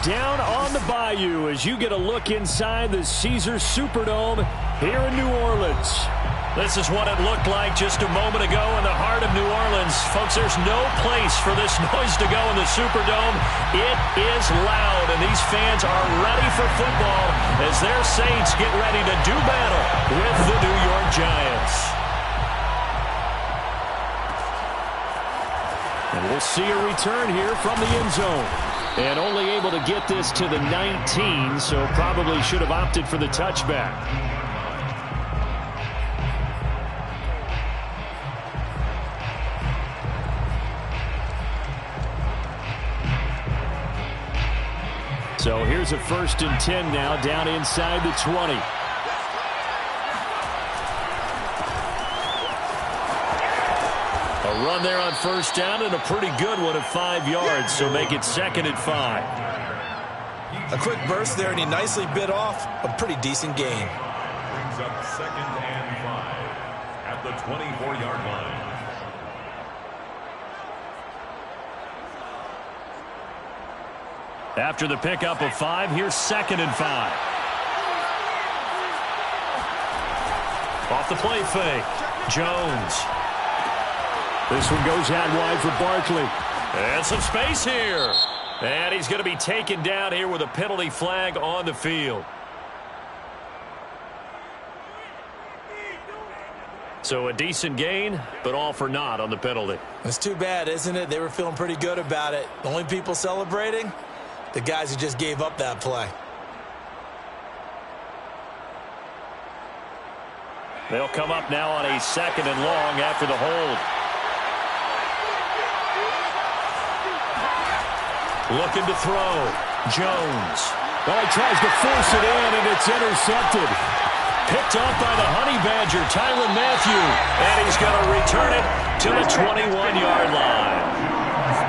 down on the Bayou as you get a look inside the Caesars Superdome here in New Orleans. This is what it looked like just a moment ago in the heart of New Orleans. Folks, there's no place for this noise to go in the Superdome. It is loud, and these fans are ready for football as their Saints get ready to do battle with the New York Giants. And we'll see a return here from the end zone. And only able to get this to the 19, so probably should have opted for the touchback. So here's a 1st and 10 now down inside the 20. A run there on 1st down and a pretty good one of 5 yards, so make it 2nd and 5. A quick burst there, and he nicely bit off a pretty decent gain. Brings up 2nd and 5 at the 24-yard line. After the pickup of 5, here's 2nd and 5. Off the play fake. Jones. This one goes out wide for Barkley. And some space here. And he's going to be taken down here with a penalty flag on the field. So a decent gain, but all for naught on the penalty. It's too bad, isn't it? They were feeling pretty good about it. The only people celebrating, the guys who just gave up that play. They'll come up now on a 2nd and long after the hold. Looking to throw. Jones. Well, he tries to force it in, and it's intercepted. Picked off by the Honey Badger, Tyrann Mathieu. And he's going to return it to the 21-yard line.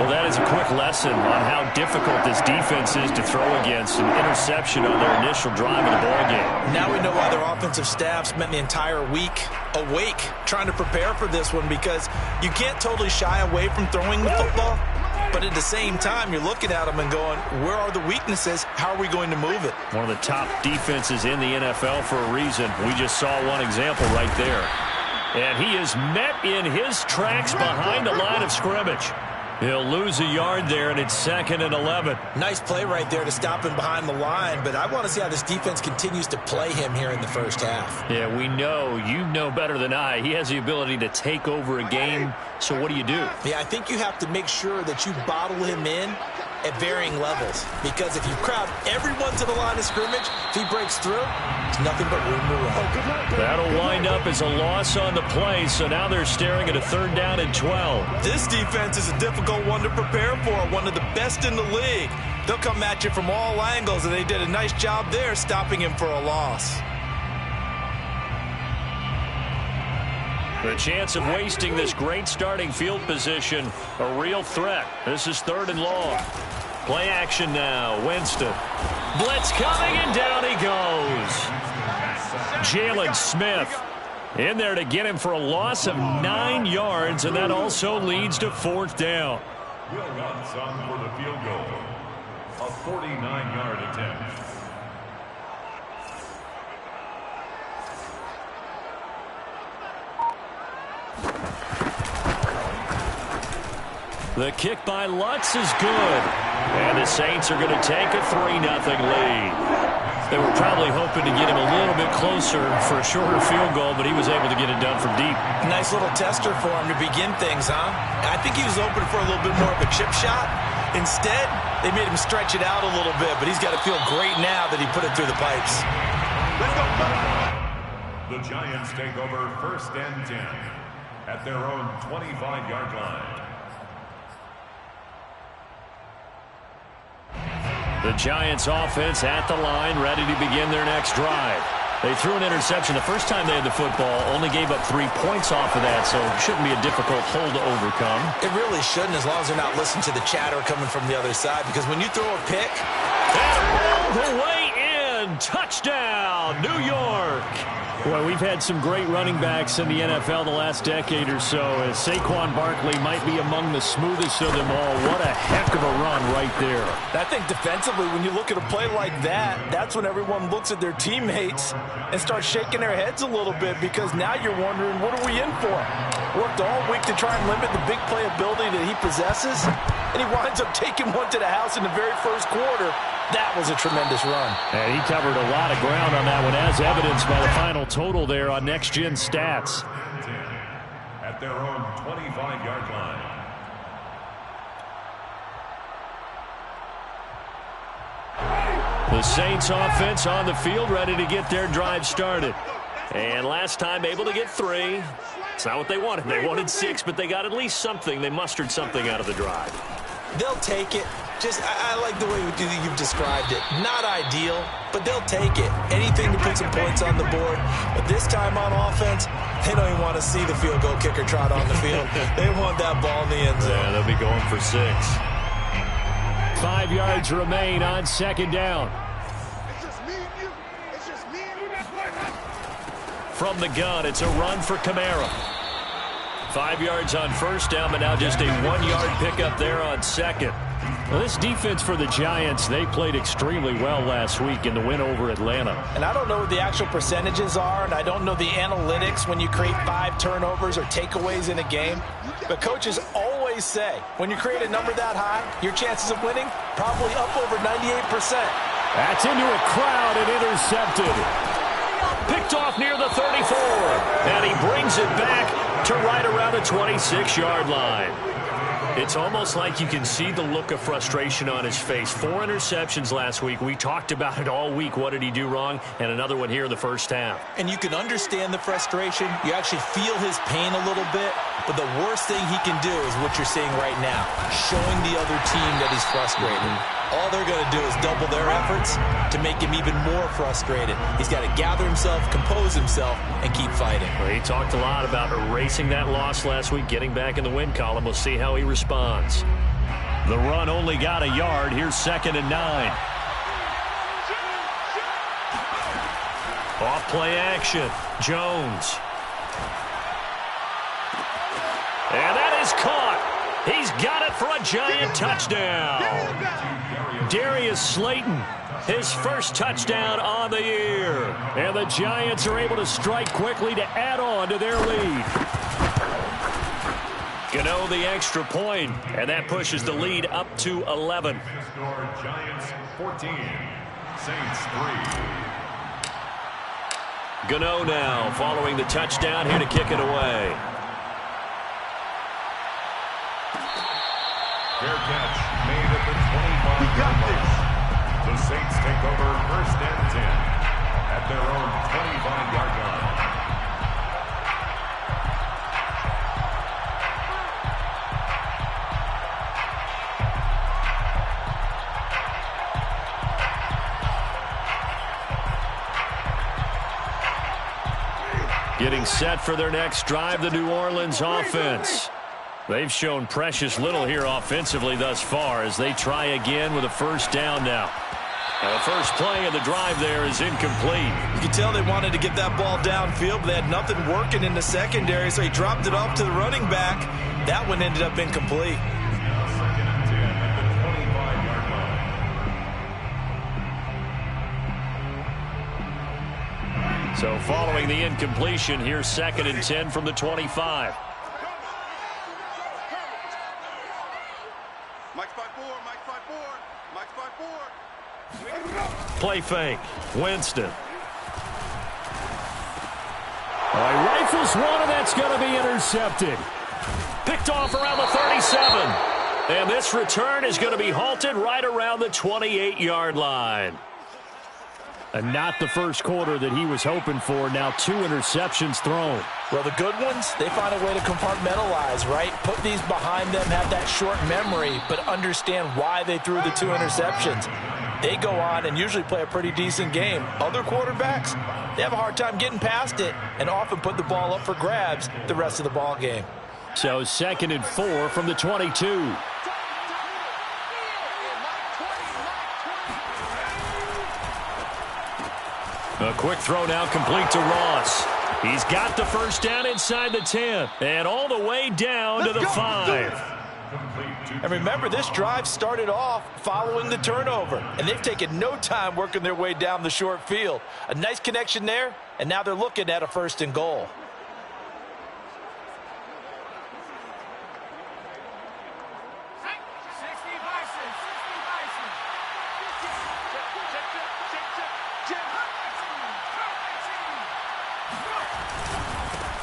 Well, that is a quick lesson on how difficult this defense is to throw against. An interception on their initial drive of the ballgame. Now we know why their offensive staff spent the entire week awake trying to prepare for this one, because you can't totally shy away from throwing the football. But at the same time, you're looking at them and going, where are the weaknesses? How are we going to move it? One of the top defenses in the NFL for a reason. We just saw one example right there. And he is met in his tracks behind the line of scrimmage. He'll lose a yard there, and it's 2nd and 11. Nice play right there to stop him behind the line, but I want to see how this defense continues to play him here in the first half. Yeah, we know. You know better than I. He has the ability to take over a game, so what do you do? Yeah, I think you have to make sure that you bottle him in at varying levels, because if you crowd everyone to the line of scrimmage, if he breaks through, it's nothing but room to run. That'll wind up as a loss on the play, so now they're staring at a 3rd down and 12. This defense is a difficult one to prepare for, one of the best in the league. They'll come at you from all angles, and they did a nice job there stopping him for a loss. The chance of wasting this great starting field position, a real threat. This is 3rd and long. Play action now. Winston. Blitz coming, and down he goes. Jalen Smith in there to get him for a loss of 9 yards, and that also leads to 4th down. Will Johnson for the field goal. A 49-yard attempt. The kick by Lutz is good. And the Saints are going to take a 3-0 lead. They were probably hoping to get him a little bit closer for a shorter field goal, but he was able to get it done from deep. Nice little tester for him to begin things, huh? I think he was open for a little bit more of a chip shot. Instead, they made him stretch it out a little bit, but he's got to feel great now that he put it through the pipes. The Giants take over 1st and 10 at their own 25-yard line. The Giants offense at the line, ready to begin their next drive. They threw an interception the first time they had the football, only gave up 3 points off of that, so it shouldn't be a difficult hole to overcome. It really shouldn't, as long as they're not listening to the chatter coming from the other side, because when you throw a pick... And all the way in! Touchdown, New York! Well, we've had some great running backs in the NFL the last decade or so. As Saquon Barkley might be among the smoothest of them all. What a heck of a run right there. I think defensively, when you look at a play like that, that's when everyone looks at their teammates and starts shaking their heads a little bit, because now you're wondering, what are we in for? Worked all week to try and limit the big play ability that he possesses, and he winds up taking one to the house in the very first quarter. That was a tremendous run. And he covered a lot of ground on that one, as evidenced by the final total there on Next Gen Stats. At their own 25-yard line. The Saints offense on the field, ready to get their drive started. And last time able to get 3. It's not what they wanted. They wanted 6, but they got at least something. They mustered something out of the drive. They'll take it. I like the way you've described it. Not ideal, but they'll take it. Anything to put some points on the board. But this time on offense, they don't even want to see the field goal kicker trot on the field. They want that ball in the end zone. Yeah, they'll be going for 6. 5 yards remain on second down. It's just me and you. It's just me and you. From the gun, it's a run for Kamara. 5 yards on first down, but now just a 1-yard pickup there on second. Well, this defense for the Giants, they played extremely well last week in the win over Atlanta. And I don't know what the actual percentages are, and I don't know the analytics when you create 5 turnovers or takeaways in a game. But coaches always say, when you create a number that high, your chances of winning probably up over 98%. That's into a crowd and intercepted. Picked off near the 34. And he brings it back to right around the 26-yard line. It's almost like you can see the look of frustration on his face. 4 interceptions last week. We talked about it all week. What did he do wrong? And another one here in the first half. And you can understand the frustration. You actually feel his pain a little bit. But the worst thing he can do is what you're seeing right now, showing the other team that he's frustrated. All they're going to do is double their efforts to make him even more frustrated. He's got to gather himself, compose himself, and keep fighting. Well, he talked a lot about erasing that loss last week, getting back in the win column. We'll see how he responds. The run only got a yard. Here's 2nd and 9. Off play action. Jones. And that is caught. He's got it for a giant touchdown. Darius Slayton, his first touchdown on the year. And the Giants are able to strike quickly to add on to their lead. Gano the extra point, and that pushes the lead up to 11. Score Giants 14, Saints 3. Gano now following the touchdown, here to kick it away. Fair catch made at the 25-yard line. The Saints take over 1st and 10 at their own 25-yard line. Getting set for their next drive, the New Orleans offense. They've shown precious little here offensively thus far as they try again with a first down now. And the first play of the drive there is incomplete. You can tell they wanted to get that ball downfield, but they had nothing working in the secondary, so he dropped it off to the running back. That one ended up incomplete. Now 2nd and 10 at the 25-yard line. So following the incompletion, here's 2nd and 10 from the 25. Play fake. Winston. Oh, he rifles one, and that's going to be intercepted. Picked off around the 37. And this return is going to be halted right around the 28-yard line. And not the first quarter that he was hoping for. Now 2 interceptions thrown. Well, the good ones, they find a way to compartmentalize, right? Put these behind them, have that short memory, but understand why they threw the 2 interceptions. They go on and usually play a pretty decent game. Other quarterbacks, they have a hard time getting past it and often put the ball up for grabs the rest of the ball game. So 2nd and 4 from the 22. A quick throw now complete to Ross. He's got the first down inside the 10 and all the way down to the 5. And remember, this drive started off following the turnover, and they've taken no time working their way down the short field. A nice connection there, and now they're looking at a 1st and goal.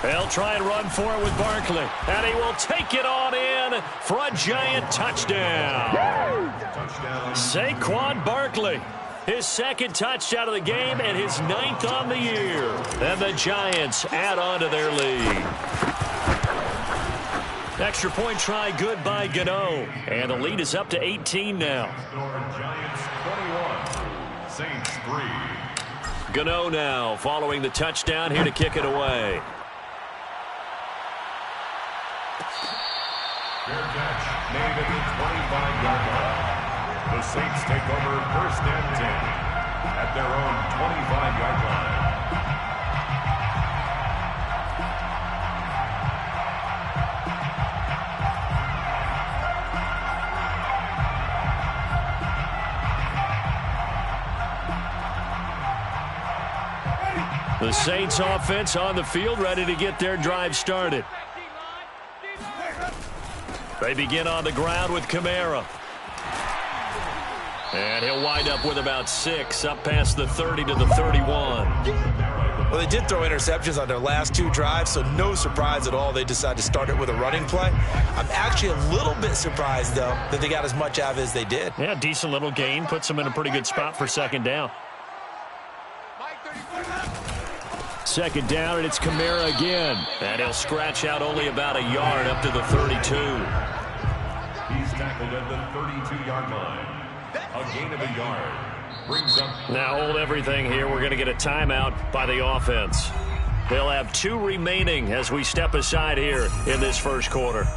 They'll try and run for it with Barkley. And he will take it on in for a Giant touchdown. Saquon Barkley, his 2nd touchdown of the game and his 9th on the year. And the Giants add on to their lead. Extra point try good by Gano. And the lead is up to 18 now. Giants 21, Saints 3. Gano now following the touchdown here to kick it away. Fair catch made at the 25-yard line. The Saints take over 1st and 10 at their own 25-yard line. The Saints offense on the field, ready to get their drive started. They begin on the ground with Kamara. And he'll wind up with about 6, up past the 30 to the 31. Well, they did throw interceptions on their last 2 drives, so no surprise at all they decided to start it with a running play. I'm actually a little bit surprised, though, that they got as much out of it as they did. Yeah, decent little gain. Puts them in a pretty good spot for 2nd down. 2nd down, and it's Kamara again. And he'll scratch out only about a yard up to the 32. He's tackled at the 32-yard line. A gain of a yard. Brings up. Now hold everything here. We're going to get a timeout by the offense. They'll have 2 remaining as we step aside here in this 1st quarter.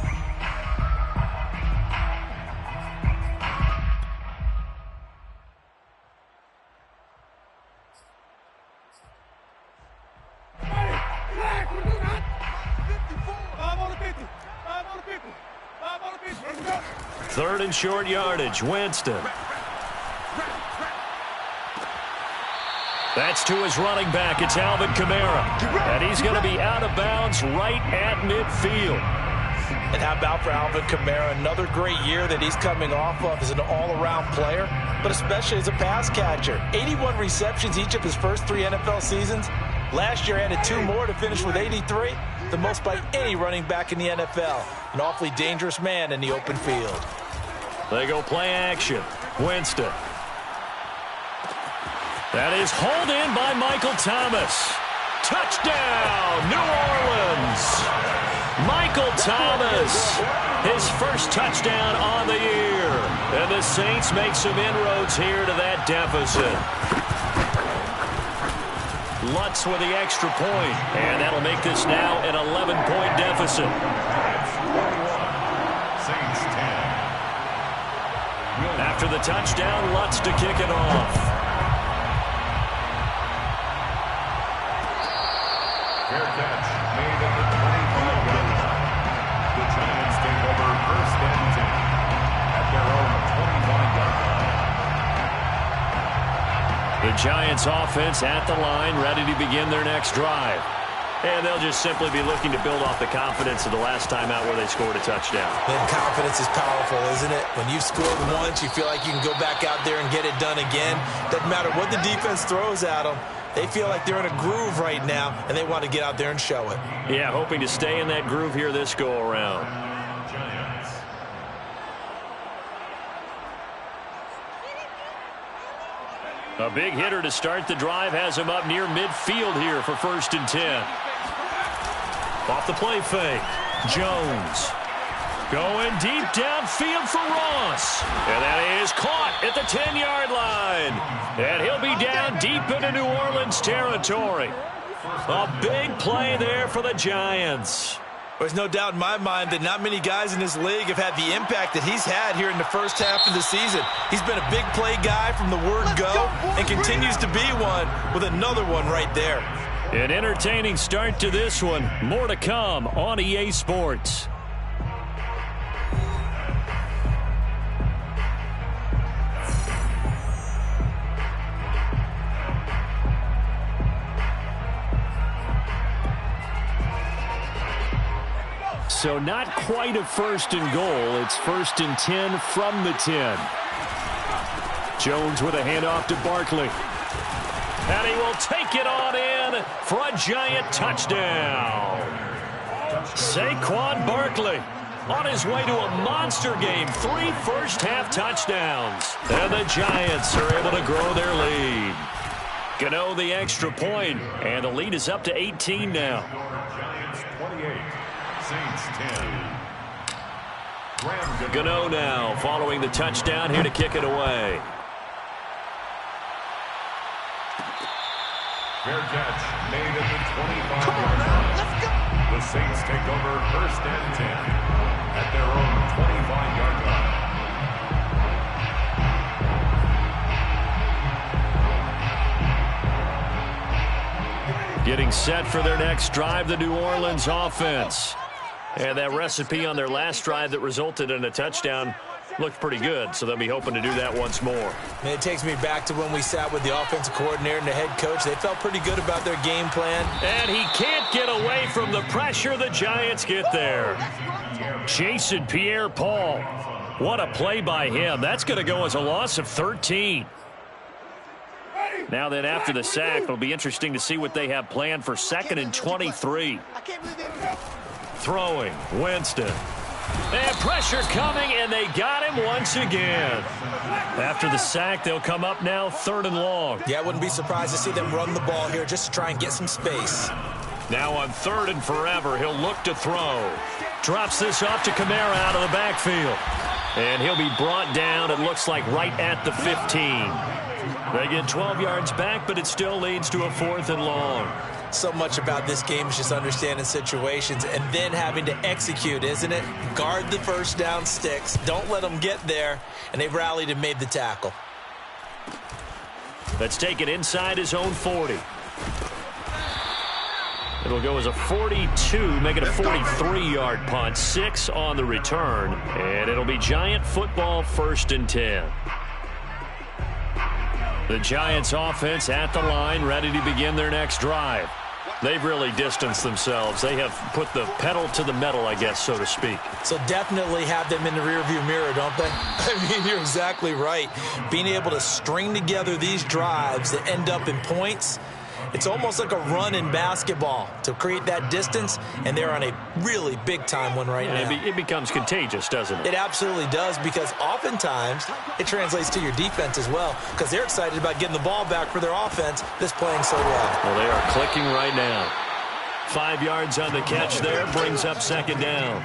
Third and short yardage. Winston. That's to his running back. It's Alvin Kamara. And he's going to be out of bounds right at midfield. And how about for Alvin Kamara? Another great year that he's coming off of as an all-around player, but especially as a pass catcher. 81 receptions each of his first 3 NFL seasons. Last year added 2 more to finish with 83, the most by any running back in the NFL. An awfully dangerous man in the open field. They go play action. Winston. That is hauled in by Michael Thomas. Touchdown, New Orleans. Michael Thomas, his first touchdown on the year. And the Saints make some inroads here to that deficit. Lutz with the extra point, and that'll make this now an 11-point deficit. Saints 10. After the touchdown, Lutz to kick it off. Fair catch made at the 25-yard line. The Giants take over 1st and 10 at their own 25-yard line. The Giants offense at the line, ready to begin their next drive. And they'll just simply be looking to build off the confidence of the last time out where they scored a touchdown. Then confidence is powerful, isn't it? When you've scored once, you feel like you can go back out there and get it done again. Doesn't matter what the defense throws at them. They feel like they're in a groove right now, and they want to get out there and show it. Yeah, hoping to stay in that groove here this go-around. Giants. A big hitter to start the drive has him up near midfield here for 1st and 10. Off the play fake. Jones. Going deep downfield for Ross. And that is caught at the 10-yard line. And he'll be down deep into New Orleans territory. A big play there for the Giants. There's no doubt in my mind that not many guys in this league have had the impact that he's had here in the first half of the season. He's been a big play guy from the word go and continues to be one with another one right there. An entertaining start to this one. More to come on EA Sports. So not quite a first and goal. It's 1st and 10 from the 10. Jones with a handoff to Barkley. And he will take it on in for a Giant touchdown. Saquon Barkley on his way to a monster game. 3 first-half touchdowns. And the Giants are able to grow their lead. Gano the extra point, and the lead is up to 18 now. Giants 28. Saints 10. Gano now following the touchdown here to kick it away. Fair catch made at the 25-yard line. Let's go. The Saints take over 1st and 10 at their own 25-yard line. Getting set for their next drive, the New Orleans offense. And that recipe on their last drive that resulted in a touchdown looked pretty good, so they'll be hoping to do that once more. And it takes me back to when we sat with the offensive coordinator and the head coach. They felt pretty good about their game plan. And he can't get away from the pressure. The Giants get there. Jason Pierre-Paul. What a play by him. That's going to go as a loss of 13. Now then, after the sack, it'll be interesting to see what they have planned for 2nd and 23. Throwing, Winston. And pressure coming, and they got him once again. After the sack, they'll come up now 3rd and long. Yeah, I wouldn't be surprised to see them run the ball here just to try and get some space. Now on 3rd and forever, he'll look to throw. Drops this off to Kamara out of the backfield. And he'll be brought down, it looks like, right at the 15. They get 12 yards back, but it still leads to a 4th and long. So much about this game is just understanding situations and then having to execute, isn't it? Guard the first down sticks. Don't let them get there. And they've rallied and made the tackle. Let's take it inside his own 40. It'll go as a 42, make it a 43-yard punt. 6 on the return. And it'll be Giant football 1st and 10. The Giants offense at the line, ready to begin their next drive. They've really distanced themselves. They have put the pedal to the metal, I guess, so to speak. So definitely have them in the rearview mirror, don't they? I mean, you're exactly right. Being able to string together these drives that end up in points, it's almost like a run in basketball to create that distance, and they're on a really big-time one right now. It becomes contagious, doesn't it? It absolutely does, because oftentimes it translates to your defense as well, because they're excited about getting the ball back for their offense that's playing so well. Well, they are clicking right now. 5 yards on the catch there, brings up 2nd down.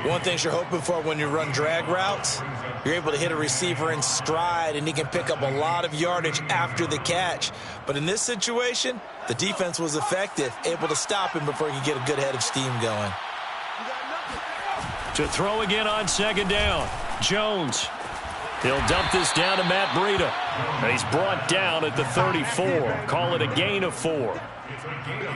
One thing you're hoping for when you run drag routes, you're able to hit a receiver in stride, and he can pick up a lot of yardage after the catch. But in this situation, the defense was effective, able to stop him before he could get a good head of steam going. To throw again on 2nd down, Jones. He'll dump this down to Matt Breida. And he's brought down at the 34. Call it a gain of 4.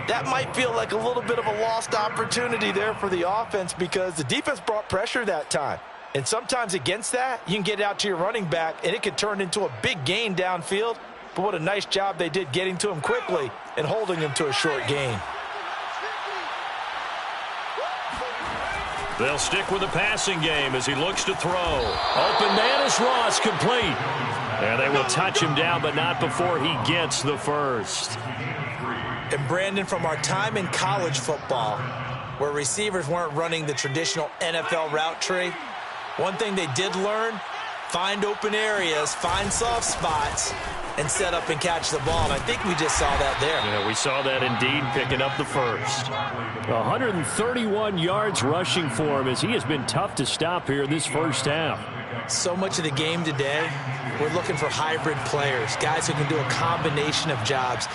That might feel like a little bit of a lost opportunity there for the offense, because the defense brought pressure that time. And sometimes against that, you can get out to your running back, and it could turn into a big gain downfield. But what a nice job they did getting to him quickly and holding him to a short gain. They'll stick with the passing game as he looks to throw. Open man is Ross, complete. And they will touch him down, but not before he gets the first. And Brandon, from our time in college football, where receivers weren't running the traditional NFL route tree, one thing they did learn, find open areas, find soft spots, and set up and catch the ball. And I think we just saw that there. Yeah, we saw that indeed, picking up the first. 131 yards rushing for him, as he has been tough to stop here this first half. So much of the game today we're looking for hybrid players, guys who can do a combination of jobs.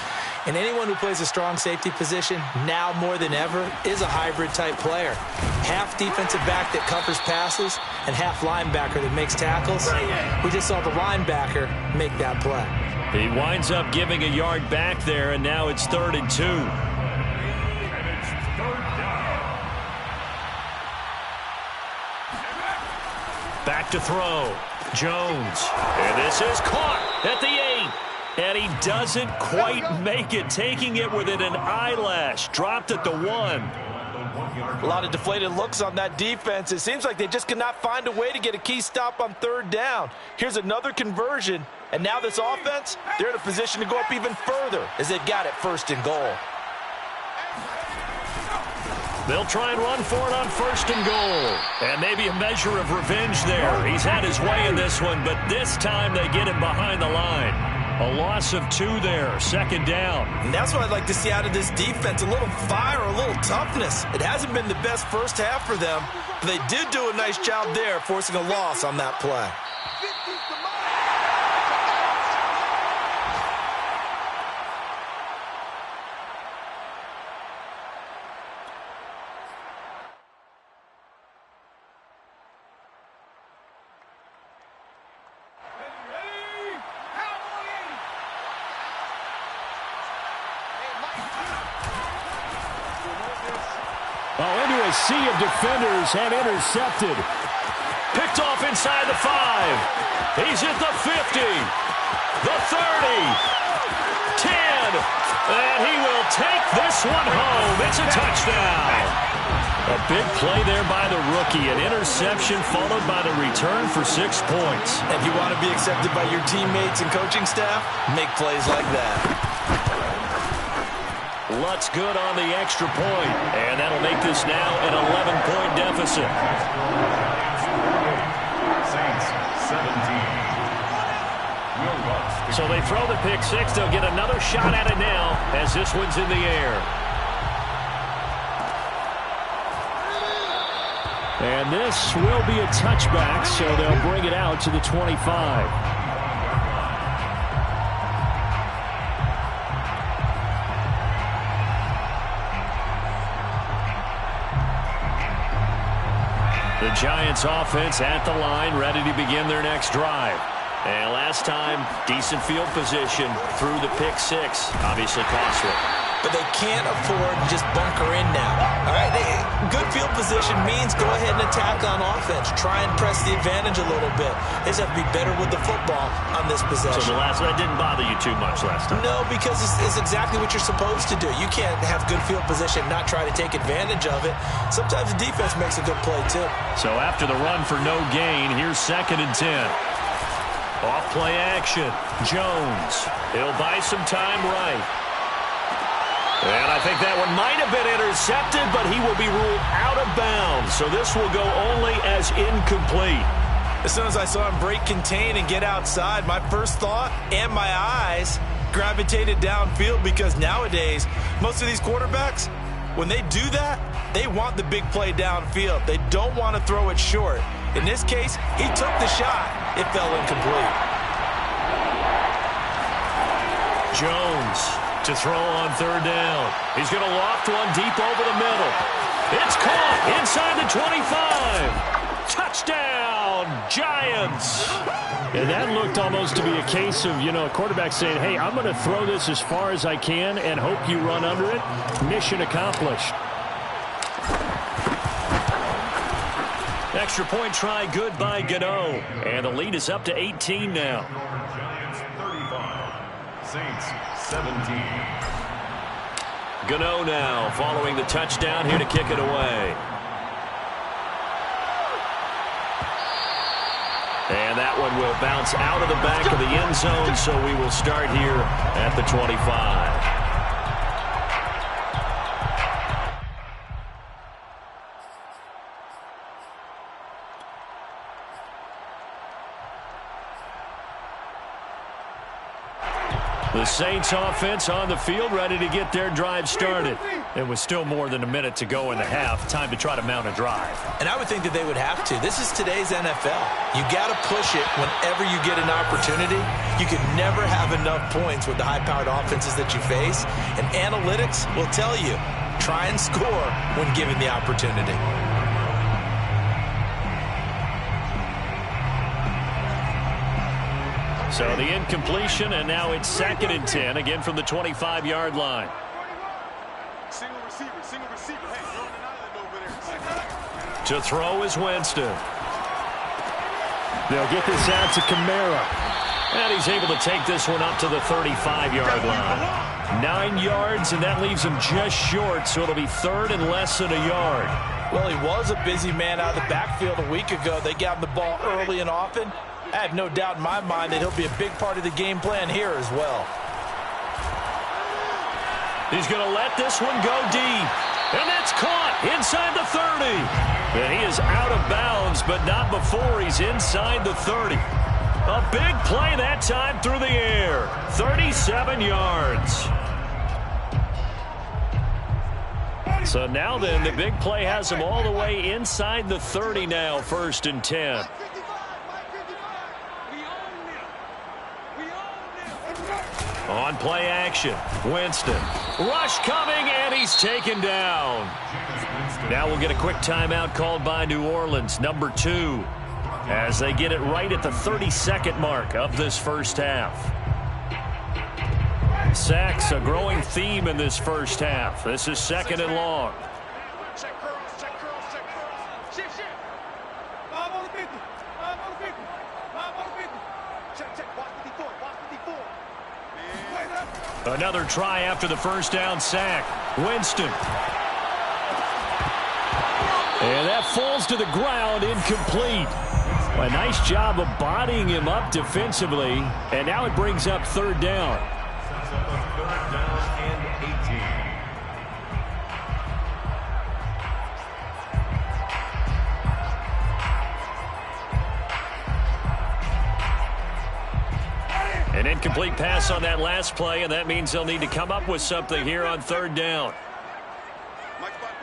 And anyone who plays a strong safety position, now more than ever, is a hybrid-type player. Half defensive back that covers passes and half linebacker that makes tackles. We just saw the linebacker make that play. He winds up giving a yard back there, and now it's 3rd and 2. And it's 3rd down. Back to throw. Jones. And this is caught at the 8. And he doesn't quite make it, taking it within an eyelash. Dropped at the 1. A lot of deflated looks on that defense. It seems like they just cannot find a way to get a key stop on 3rd down. Here's another conversion, and now this offense, they're in a position to go up even further as they've got it 1st and goal. They'll try and run for it on 1st and goal. And maybe a measure of revenge there. He's had his way in this one, but this time they get him behind the line. A loss of 2 there, 2nd down. And that's what I'd like to see out of this defense, a little fire, a little toughness. It hasn't been the best first half for them, but they did do a nice job there, forcing a loss on that play. Into a sea of defenders and intercepted. Picked off inside the 5. He's at the 50. The 30. 10. And he will take this one home. It's a touchdown. A big play there by the rookie. An interception followed by the return for 6 points. If you want to be accepted by your teammates and coaching staff, make plays like that. Lutz good on the extra point, and that'll make this now an 11-point deficit. Saints 17. So they throw the pick 6. They'll get another shot at it now as this one's in the air. And this will be a touchback, so they'll bring it out to the 25. The Giants offense at the line, ready to begin their next drive. And last time, decent field position through the pick 6. Obviously costly. But they can't afford to just bunker in now. All right, good field position means go ahead and attack on offense. Try and press the advantage a little bit. They just have to be better with the football on this possession. So that didn't bother you too much last time? No, because it's exactly what you're supposed to do. You can't have good field position and not try to take advantage of it. Sometimes the defense makes a good play, too. So after the run for no gain, here's 2nd and 10. Off play action. Jones. He'll buy some time right. And I think that one might have been intercepted, but he will be ruled out of bounds. So this will go only as incomplete. As soon as I saw him break contain and get outside, my first thought and my eyes gravitated downfield, because nowadays, most of these quarterbacks, when they do that, they want the big play downfield. They don't want to throw it short. In this case, he took the shot. It fell incomplete. Jones to throw on 3rd down. He's going to loft one deep over the middle. It's caught inside the 25. Touchdown, Giants. And that looked almost to be a case of, a quarterback saying, hey, I'm going to throw this as far as I can and hope you run under it. Mission accomplished. Extra point try good by Gano. And the lead is up to 18 now. Giants 35. Saints 17. Gano now following the touchdown here to kick it away. And that one will bounce out of the back of the end zone, so we will start here at the 25. The Saints offense on the field, ready to get their drive started. It was still more than a minute to go in the half. Time to try to mount a drive. And I would think that they would have to. This is today's NFL. You got to push it whenever you get an opportunity. You can never have enough points with the high-powered offenses that you face. And analytics will tell you, try and score when given the opportunity. So the incompletion, and now it's 2nd and 10, again from the 25-yard line. Single receiver. Hey, you're on an island over there. To throw is Winston. They'll get this out to Kamara. And he's able to take this one up to the 35-yard line. 9 yards, and that leaves him just short, so it'll be 3rd and less than a yard. Well, he was a busy man out of the backfield a week ago. They got him the ball early and often. I have no doubt in my mind that he'll be a big part of the game plan here as well. He's going to let this one go deep. And that's caught inside the 30. And he is out of bounds, but not before he's inside the 30. A big play that time through the air. 37 yards. So now then, the big play has him all the way inside the 30 now, 1st and 10. On play action, Winston. Rush coming, and he's taken down. Now we'll get a quick timeout called by New Orleans, number 2, as they get it right at the 32nd mark of this first half. Sacks, a growing theme in this first half. This is 2nd and long. Check curls. Shift. 5 on the 50. Check. Watch 54. Another try after the first down sack. Winston. And that falls to the ground, incomplete. A nice job of bodying him up defensively. And now it brings up 3rd down. Sets up a 3rd down and 18. An incomplete pass on that last play, and that means they'll need to come up with something here on 3rd down. Mike spot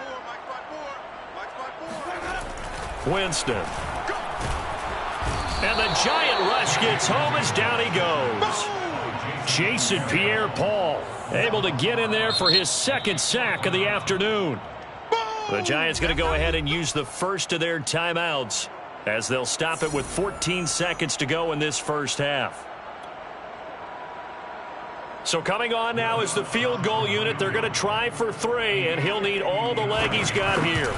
4. Winston. And the giant rush gets home as down he goes. Jason Pierre-Paul able to get in there for his 2nd sack of the afternoon. The Giants going to go ahead and use the first of their timeouts as they'll stop it with 14 seconds to go in this first half. So coming on now is the field goal unit. They're going to try for 3, and he'll need all the leg he's got here.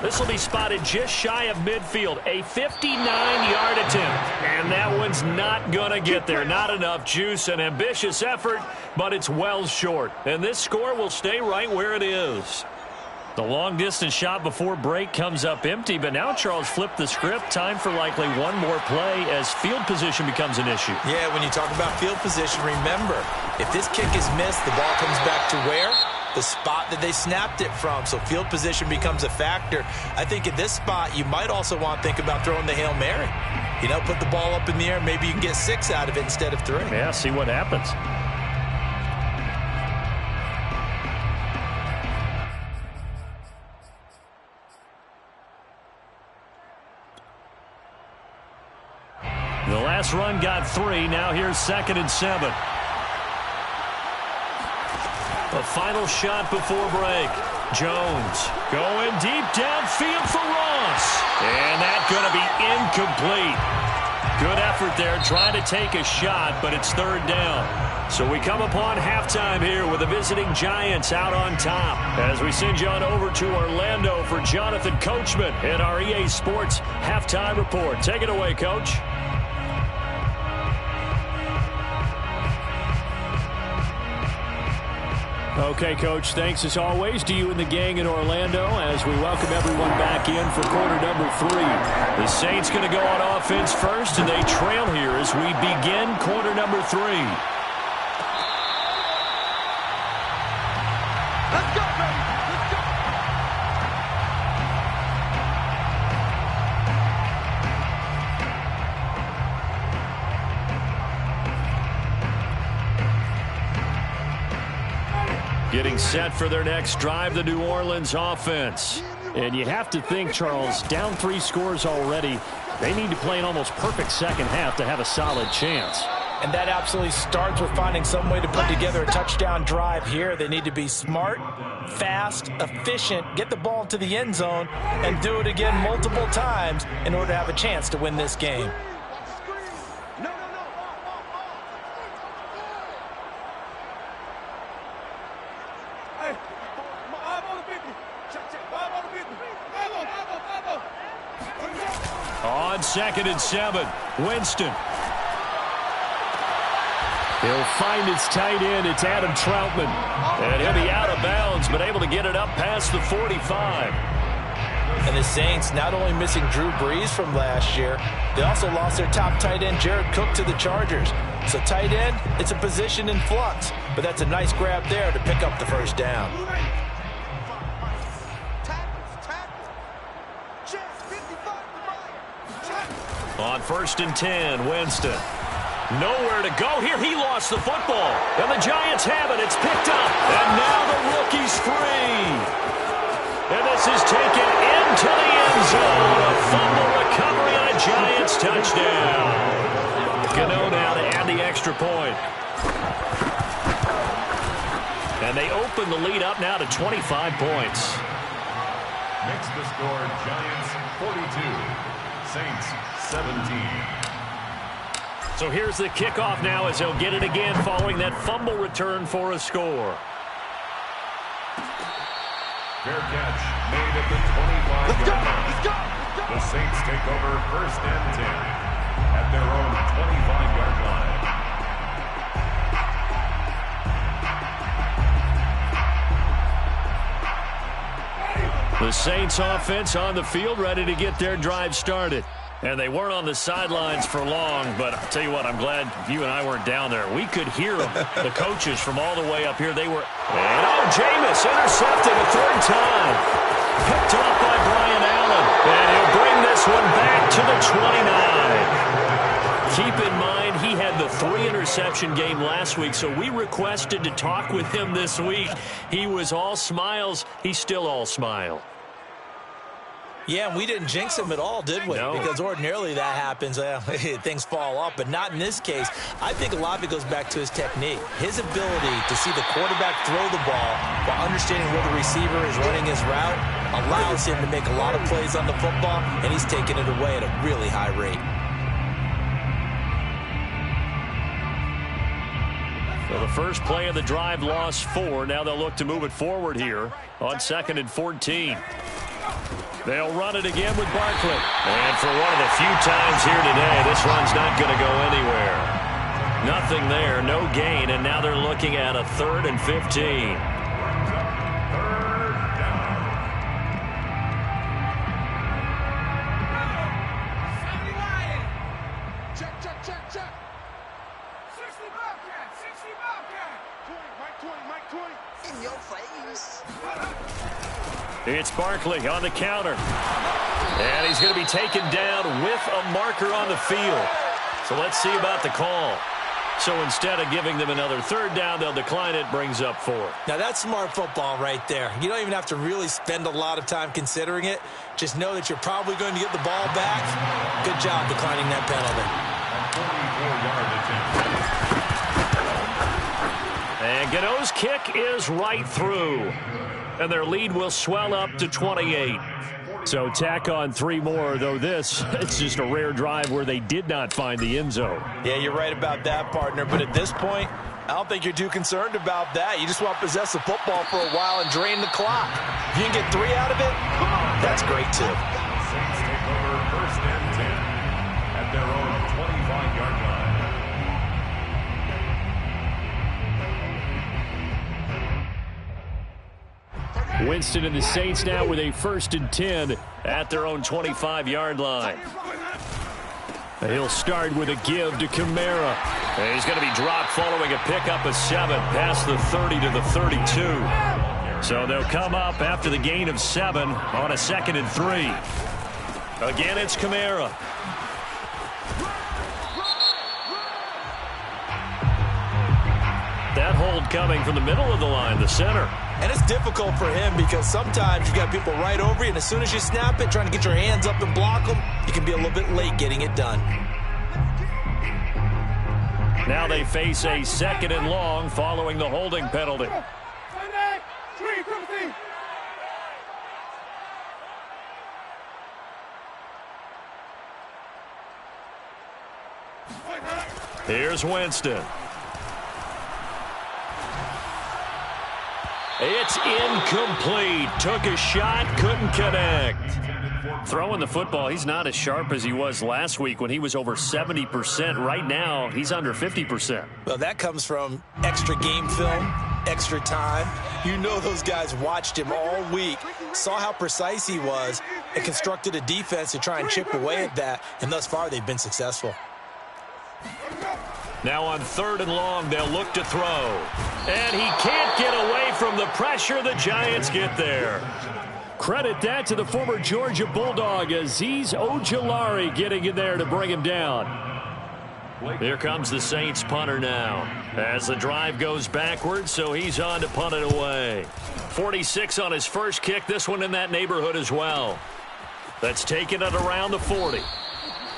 This will be spotted just shy of midfield. A 59-yard attempt. And that one's not going to get there. Not enough juice. An ambitious effort, but it's well short. And this score will stay right where it is. The long-distance shot before break comes up empty, but now Charles flipped the script. Time for likely one more play as field position becomes an issue. Yeah, when you talk about field position, remember, if this kick is missed, the ball comes back to where? The spot that they snapped it from. So field position becomes a factor. I think at this spot, you might also want to think about throwing the Hail Mary. You know, put the ball up in the air. Maybe you can get 6 out of it instead of 3. Yeah, see what happens. The last run got 3. Now here's 2nd and 7. A final shot before break. Jones going deep downfield for Ross. And that's going to be incomplete. Good effort there trying to take a shot, but it's 3rd down. So we come upon halftime here with the visiting Giants out on top. As we send you on over to Orlando for Jonathan Coachman in our EA Sports Halftime Report. Take it away, Coach. Okay, Coach, thanks as always to you and the gang in Orlando as we welcome everyone back in for quarter number 3. The Saints going to go on offense first, and they trail here as we begin quarter number 3. Let's go, baby. Let's go. Getting set for their next drive, the New Orleans offense. And you have to think, Charles, down 3 scores already. They need to play an almost perfect second half to have a solid chance. And that absolutely starts with finding some way to put together a touchdown drive here. They need to be smart, fast, efficient, get the ball to the end zone, and do it again multiple times in order to have a chance to win this game. On 2nd and 7, Winston. He'll find his tight end. It's Adam Troutman. And he'll be out of bounds, but able to get it up past the 45. And the Saints not only missing Drew Brees from last year, they also lost their top tight end, Jared Cook, to the Chargers. So tight end, it's a position in flux, but that's a nice grab there to pick up the first down. On 1st and 10, Winston. Nowhere to go here. He lost the football. And the Giants have it. It's picked up. And now the rookie's free. And this is taken into the end zone. A fumble recovery and a Giants touchdown. Gano now to add the extra point. And they open the lead up now to 25 points. Makes the score Giants 42, Saints 17. So here's the kickoff now as they'll get it again following that fumble return for a score. Fair catch made at the 25-yard line. The Saints take over 1st and 10 at their own 25-yard line. The Saints offense on the field ready to get their drive started. And they weren't on the sidelines for long, but I'll tell you what, I'm glad you and I weren't down there. We could hear them, the coaches from all the way up here. They were, and Jameis intercepted a 3rd time. Picked off by Brian Allen. And he'll bring this one back to the 29. Keep in mind, he had the 3-interception game last week, so we requested to talk with him this week. He was all smiles. He's still all smile. Yeah, and we didn't jinx him at all, did we? No. Because ordinarily that happens. Things fall off, but not in this case. I think a lot of it goes back to his technique. His ability to see the quarterback throw the ball while understanding where the receiver is running his route allows him to make a lot of plays on the football, and he's taking it away at a really high rate. So the first play of the drive lost 4. Now they'll look to move it forward here on 2nd and 14. They'll run it again with Barkley. And for one of the few times here today, this run's not going to go anywhere. Nothing there, no gain, and now they're looking at a 3rd and 15. Check. 60 Bobcat. Mike 20. In your face. It's Barkley on the counter. And he's going to be taken down with a marker on the field. So let's see about the call. So instead of giving them another 3rd down, they'll decline it, brings up 4. Now that's smart football right there. You don't even have to really spend a lot of time considering it. Just know that you're probably going to get the ball back. Good job declining that penalty. And Gano's kick is right through. And their lead will swell up to 28. So tack on 3 more, though it's just a rare drive where they did not find the end zone. Yeah, you're right about that, partner. But at this point, I don't think you're too concerned about that. You just want to possess the football for a while and drain the clock. If you can get 3 out of it, that's great, too. Saints take over 1st and 10 at their own 25-yard line. Winston and the Saints now with a 1st and 10 at their own 25-yard line. He'll start with a give to Kamara. And he's going to be dropped following a pickup of 7 past the 30 to the 32. So they'll come up after the gain of 7 on a 2nd and 3. Again, it's Kamara. That hold coming from the middle of the line, the center. And it's difficult for him because sometimes you got people right over you, and as soon as you snap it, trying to get your hands up and block them, you can be a little bit late getting it done. Now they face a 2nd and long following the holding penalty. Here's Winston. It's incomplete. Took a shot, couldn't connect. Throwing the football, he's not as sharp as he was last week when he was over 70%. Right now, he's under 50%. Well, that comes from extra game film, extra time. You know those guys watched him all week, saw how precise he was, and constructed a defense to try and chip away at that, and thus far they've been successful. Now on 3rd and long, they'll look to throw. And he can't get away from the pressure. The Giants get there. Credit that to the former Georgia Bulldog, Azeez Ojulari getting in there to bring him down. Here comes the Saints punter now as the drive goes backwards, so he's on to punt it away. 46 on his first kick, this one in that neighborhood as well. That's taken it around the 40.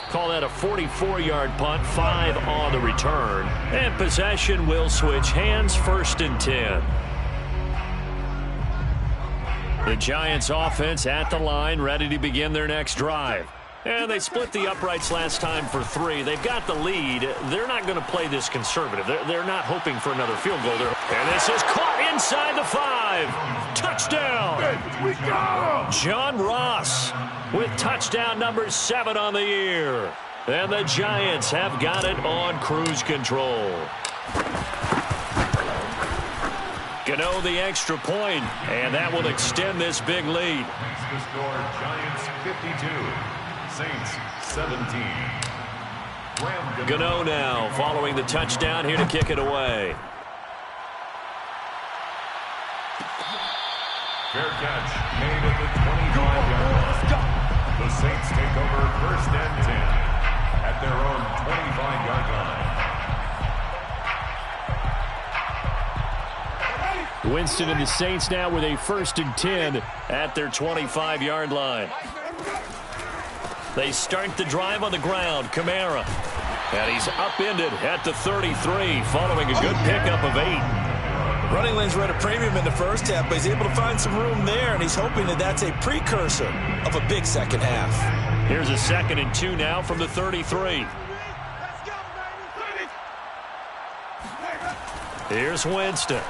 Call that a 44-yard punt, 5 on the return. And possession will switch hands, 1st and 10. The Giants offense at the line, ready to begin their next drive. And they split the uprights last time for 3. They've got the lead. They're not going to play this conservative. They're not hoping for another field goal. And this is caught inside the 5. Touchdown. We go. John Ross with touchdown number 7 on the year. And the Giants have got it on cruise control. Gano the extra point, and that will extend this big lead. The score, Giants 52, Saints 17. Gano now following the touchdown, here to kick it away. Fair catch made at the 25-yard line. The Saints take over 1st and 10 at their own 25-yard line. Winston and the Saints now with a 1st and 10 at their 25-yard line. They start the drive on the ground. Kamara. And he's upended at the 33 following a good pickup of 8. Running lanes were at a premium in the first half, but he's able to find some room there, and he's hoping that that's a precursor of a big second half. Here's a 2nd and 2 now from the 33. Here's Winston.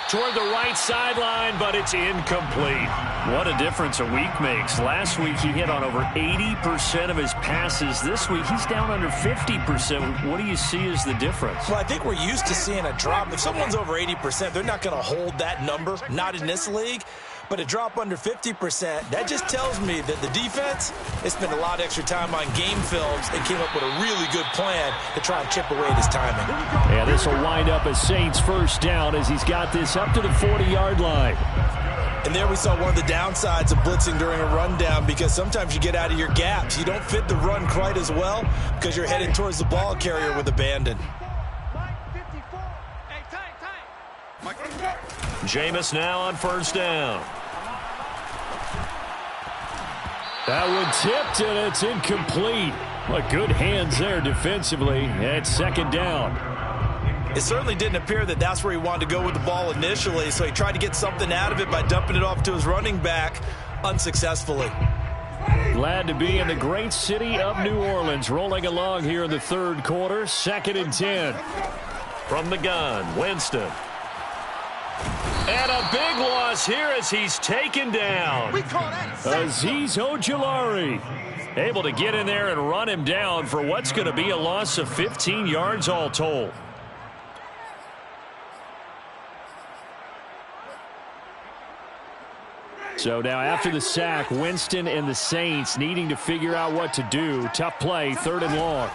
Toward the right sideline, but it's incomplete. What a difference a week makes. Last week he hit on over 80% of his passes. This week he's down under 50%. What do you see as the difference? Well, I think we're used to seeing a drop. If someone's over 80%, they're not going to hold that number, not in this league. But a drop under 50%, that just tells me that the defense, they spent a lot of extra time on game films and came up with a really good plan to try and chip away at his timing. Yeah, this will wind up a Saints 1st down as he's got this up to the 40-yard line. And there we saw one of the downsides of blitzing during a rundown, because sometimes you get out of your gaps. You don't fit the run quite as well because you're headed towards the ball carrier with abandon. Jameis now on 1st down. That one tipped, and it's incomplete. Well, good hands there defensively. It's 2nd down. It certainly didn't appear that that's where he wanted to go with the ball initially, so he tried to get something out of it by dumping it off to his running back unsuccessfully. Glad to be in the great city of New Orleans, rolling along here in the 3rd quarter. 2nd and 10. From the gun, Winston. And a big loss here as he's taken down. Azeez Ojulari able to get in there and run him down for what's going to be a loss of 15 yards all told. So now after the sack, Winston and the Saints needing to figure out what to do. Tough play, 3rd and long.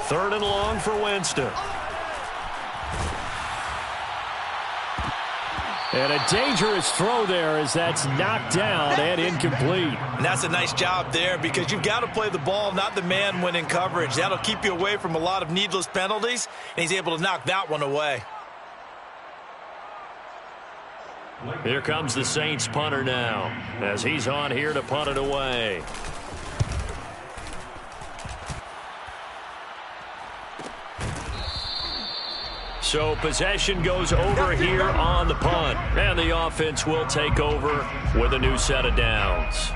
3rd and long for Winston. And a dangerous throw there as that's knocked down and incomplete. And that's a nice job there because you've got to play the ball, not the man when in coverage. That'll keep you away from a lot of needless penalties, and he's able to knock that one away. Here comes the Saints punter now as he's on here to punt it away. So possession goes over here on the punt. And the offense will take over with a new set of downs.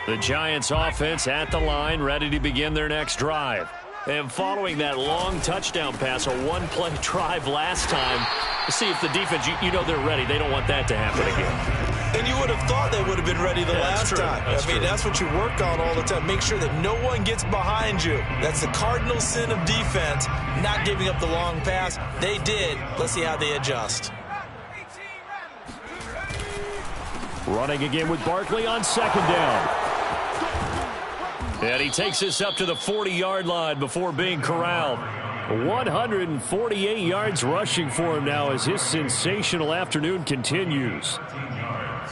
The Giants offense at the line, ready to begin their next drive. And following that long touchdown pass, a one-play drive last time, to see if the defense, you know they're ready. They don't want that to happen again. And you would have thought they would have been ready the last time. That's what you work on all the time. Make sure that no one gets behind you. That's the cardinal sin of defense, not giving up the long pass. They did. Let's see how they adjust. Running again with Barkley on second down. And he takes this up to the 40-yard line before being corralled. 148 yards rushing for him now as his sensational afternoon continues. 15 yards.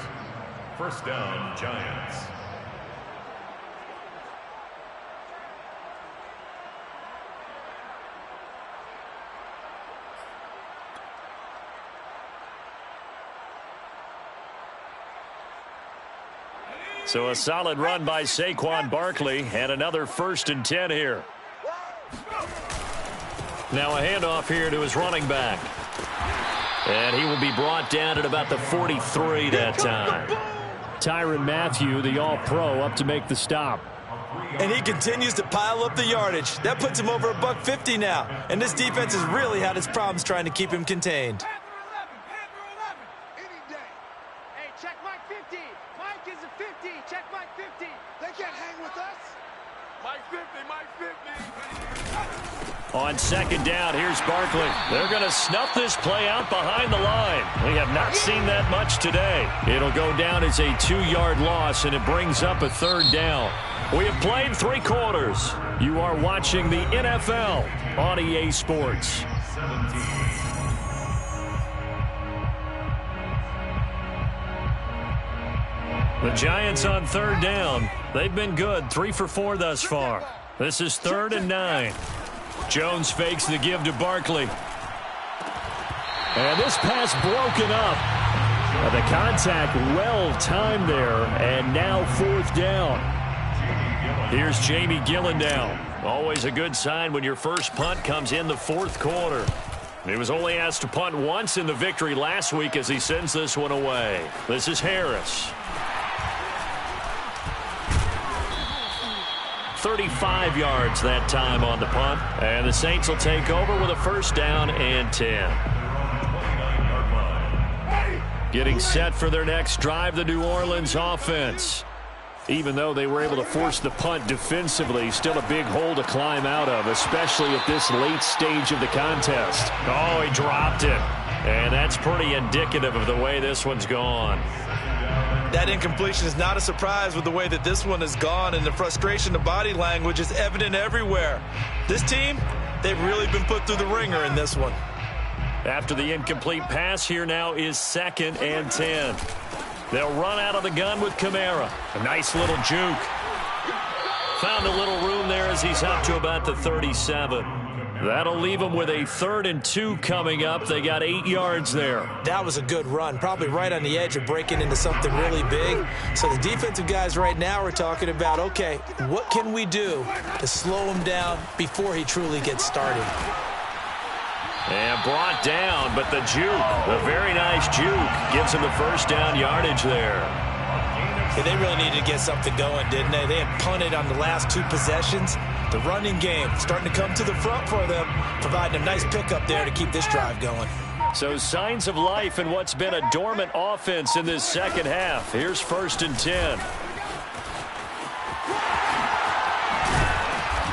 First down, Giants. So a solid run by Saquon Barkley and another 1st and 10 here. Now a handoff here to his running back. And he will be brought down at about the 43 that time. Tyrann Mathieu, the All-Pro, up to make the stop. And he continues to pile up the yardage. That puts him over $150 now. And this defense has really had its problems trying to keep him contained. Check Mike 50. Mike is a 50. Check Mike 50. They can't hang with us. Mike 50, Mike 50. On second down, here's Barkley. They're going to snuff this play out behind the line. We have not seen that much today. It'll go down as a 2-yard loss, and it brings up a 3rd down. We have played 3 quarters. You are watching the NFL on EA Sports. 17. The Giants on 3rd down. They've been good, 3 for 4 thus far. This is 3rd and 9. Jones fakes the give to Barkley. And this pass broken up. The contact well timed there, and now 4th down. Here's Jamie Gillendown. Always a good sign when your first punt comes in the 4th quarter. He was only asked to punt once in the victory last week as he sends this one away. This is Harris. 35 yards that time on the punt. And the Saints will take over with a 1st down and 10. Getting set for their next drive, the New Orleans offense. Even though they were able to force the punt defensively, still a big hole to climb out of, especially at this late stage of the contest. Oh, he dropped it. And that's pretty indicative of the way this one's gone. That incompletion is not a surprise with the way that this one has gone, and the frustration of body language is evident everywhere. This team, they've really been put through the ringer in this one. After the incomplete pass, here now is 2nd and 10. They'll run out of the gun with Kamara. A nice little juke. Found a little room there as he's up to about the 37. That'll leave them with a 3rd and 2 coming up. They got 8 yards there. That was a good run, probably right on the edge of breaking into something really big. So the defensive guys right now are talking about, okay, what can we do to slow him down before he truly gets started? And brought down, but the juke, a very nice juke, gives him the 1st down yardage there. Yeah, they really needed to get something going, didn't they? They had punted on the last 2 possessions. The running game starting to come to the front for them, providing a nice pickup there to keep this drive going. So signs of life in what's been a dormant offense in this second half. Here's 1st and 10.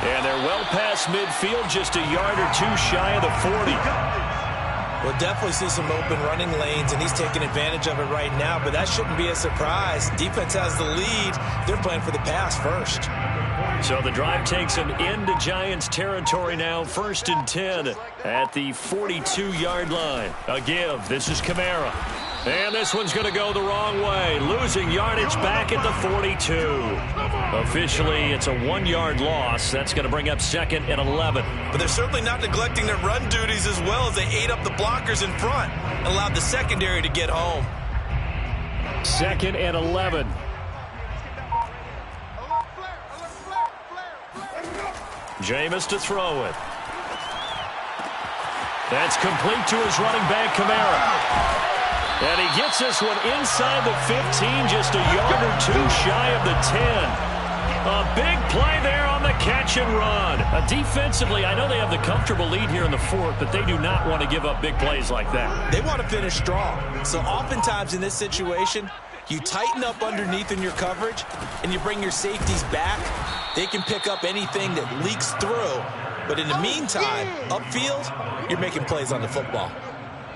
And they're well past midfield, just a yard or 2 shy of the 40. We'll definitely see some open running lanes, and he's taking advantage of it right now, but that shouldn't be a surprise. Defense has the lead. They're playing for the pass first. So the drive takes him into Giants territory now. 1st and 10 at the 42-yard line. A give. This is Kamara. And this one's going to go the wrong way. Losing yardage back at the 42. Officially, it's a 1-yard loss. That's going to bring up 2nd and 11. But they're certainly not neglecting their run duties as well as they ate up the blockers in front and allowed the secondary to get home. 2nd and 11. Jameis to throw it. That's complete to his running back, Kamara. And he gets this one inside the 15, just a yard or two shy of the 10. A big play there on the catch and run. Defensively, I know they have the comfortable lead here in the 4th, but they do not want to give up big plays like that. They want to finish strong. So oftentimes in this situation, you tighten up underneath in your coverage, and you bring your safeties back. They can pick up anything that leaks through. But in the meantime, upfield, you're making plays on the football.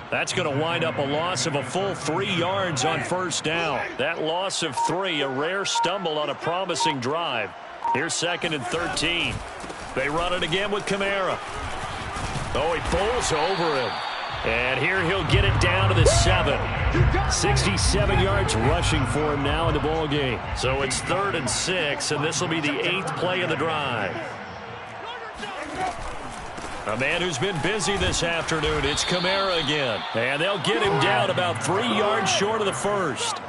That's going to wind up a loss of a full 3 yards on 1st down. That loss of 3, a rare stumble on a promising drive. Here's 2nd and 13. They run it again with Kamara. Oh, he pulls over him. And here he'll get it down to the 7. 67 yards rushing for him now in the ball game. So it's 3rd and 6, and this will be the 8th play of the drive. A man who's been busy this afternoon. It's Kamara again. And they'll get him down about 3 yards short of the 1st.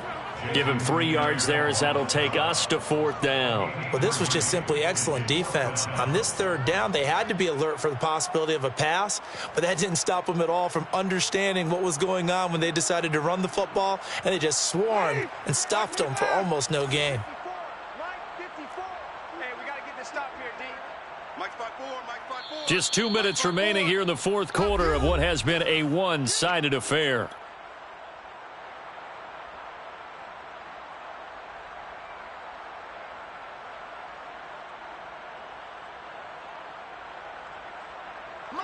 Give him 3 yards there as that'll take us to 4th down. Well, this was just simply excellent defense. On this 3rd down, they had to be alert for the possibility of a pass, but that didn't stop them at all from understanding what was going on when they decided to run the football, and they just swarmed and stuffed them for almost no gain. Just 2 minutes remaining here in the 4th quarter of what has been a one-sided affair.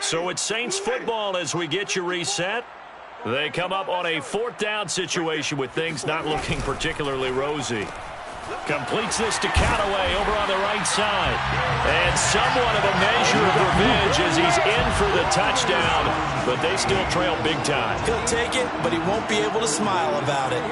So it's Saints football as we get you reset. They come up on a 4th down situation with things not looking particularly rosy. Completes this to Callaway over on the right side. And somewhat of a measure of revenge as he's in for the touchdown. But they still trail big time. He'll take it, but he won't be able to smile about it.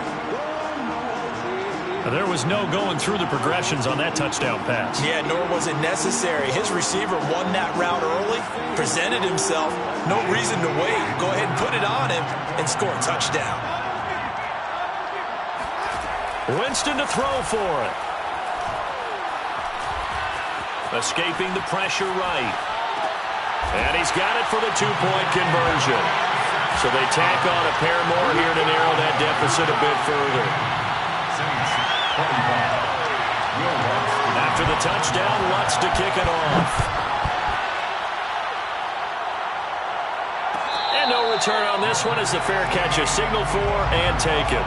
There was no going through the progressions on that touchdown pass. Yeah, nor was it necessary. His receiver won that route early, presented himself. No reason to wait. Go ahead and put it on him and score a touchdown. Winston to throw for it. Escaping the pressure right. And he's got it for the 2-point conversion. So they tack on a pair more here to narrow that deficit a bit further. After the touchdown, Lutz to kick it off. And no return on this one as the fair catch is signaled for and taken.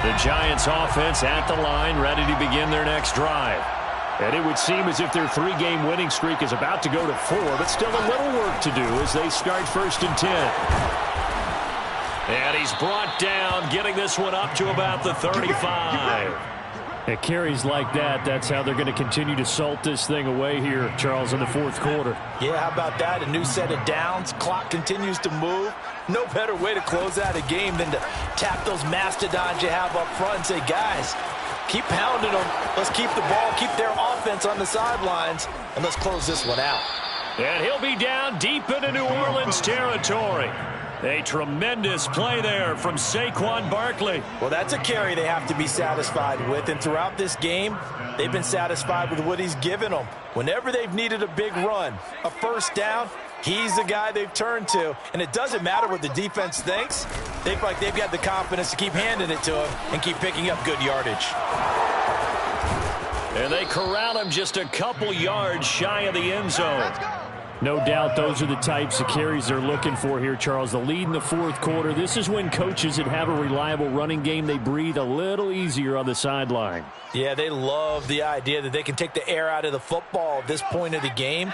The Giants offense at the line, ready to begin their next drive. And it would seem as if their 3-game winning streak is about to go to 4, but still a little work to do as they start 1st and 10. And he's brought down, getting this one up to about the 35. At carries like that, that's how they're going to continue to salt this thing away here, Charles, in the 4th quarter. Yeah, how about that? A new set of downs. Clock continues to move. No better way to close out a game than to tap those mastodons you have up front and say, guys, keep pounding them. Let's keep the ball, keep their offense on the sidelines, and let's close this one out. And he'll be down deep into New Orleans territory. A tremendous play there from Saquon Barkley. Well, that's a carry they have to be satisfied with, and throughout this game, they've been satisfied with what he's given them. Whenever they've needed a big run, a 1st down, he's the guy they've turned to, and it doesn't matter what the defense thinks. They feel like they've got the confidence to keep handing it to him and keep picking up good yardage. And they corral him just a couple yards shy of the end zone. No doubt those are the types of carries they're looking for here, Charles. The lead in the 4th quarter. This is when coaches that have a reliable running game, they breathe a little easier on the sideline. Yeah, they love the idea that they can take the air out of the football at this point of the game.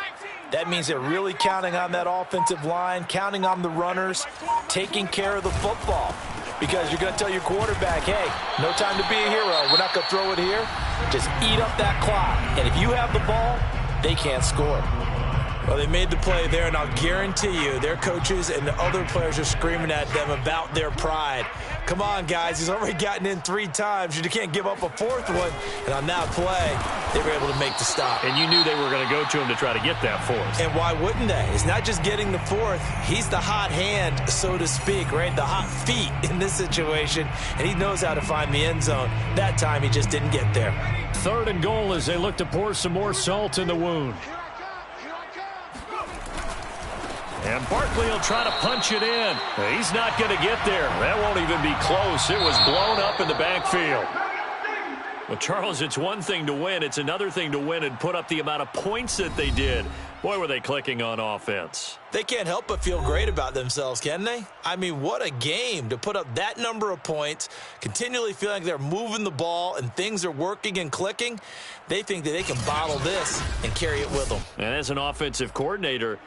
That means they're really counting on that offensive line, counting on the runners, taking care of the football. Because you're going to tell your quarterback, hey, no time to be a hero. We're not going to throw it here. Just eat up that clock. And if you have the ball, they can't score. Well, they made the play there, and I'll guarantee you their coaches and the other players are screaming at them about their pride. Come on, guys. He's already gotten in 3 times. You can't give up a 4th one. And on that play, they were able to make the stop. And you knew they were going to go to him to try to get that 4th. And why wouldn't they? It's not just getting the 4th. He's the hot hand, so to speak, right? The hot feet in this situation. And he knows how to find the end zone. That time, he just didn't get there. 3rd and goal as they look to pour some more salt in the wound. And Barkley will try to punch it in. He's not going to get there. That won't even be close. It was blown up in the backfield. Well, Charles, it's one thing to win. It's another thing to win and put up the amount of points that they did. Boy, were they clicking on offense. They can't help but feel great about themselves, can they? I mean, what a game to put up that number of points, continually feeling like they're moving the ball and things are working and clicking. They think that they can bottle this and carry it with them. And as an offensive coordinator,